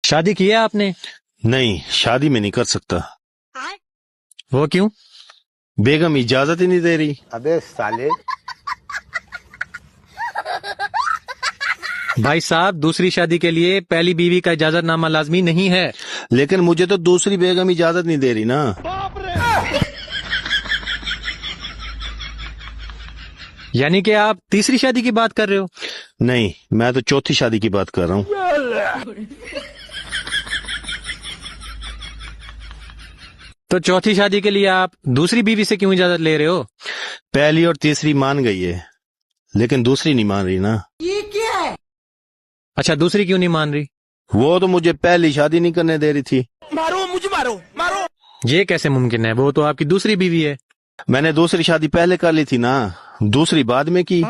शादी की है आपने? नहीं, शादी में नहीं कर सकता। वो क्यों? बेगम इजाजत ही नहीं दे रही। अबे साले। भाई साहब, दूसरी शादी के लिए पहली बीवी का इजाजतनामा लाजमी नहीं है। लेकिन मुझे तो दूसरी बेगम इजाजत नहीं दे रही ना। यानी कि आप तीसरी शादी की बात कर रहे हो? नहीं, मैं तो चौथी शादी की बात कर रहा हूँ। तो चौथी शादी के लिए आप दूसरी बीवी से क्यों इजाजत ले रहे हो? पहली और तीसरी मान गई है, लेकिन दूसरी नहीं मान रही ना। अच्छा, दूसरी क्यों नहीं मान रही? वो तो मुझे पहली शादी नहीं करने दे रही थी। मारो मुझे, मारो मारो। ये कैसे मुमकिन है? वो तो आपकी दूसरी बीवी है। मैंने दूसरी शादी पहले कर ली थी ना, दूसरी बाद में की।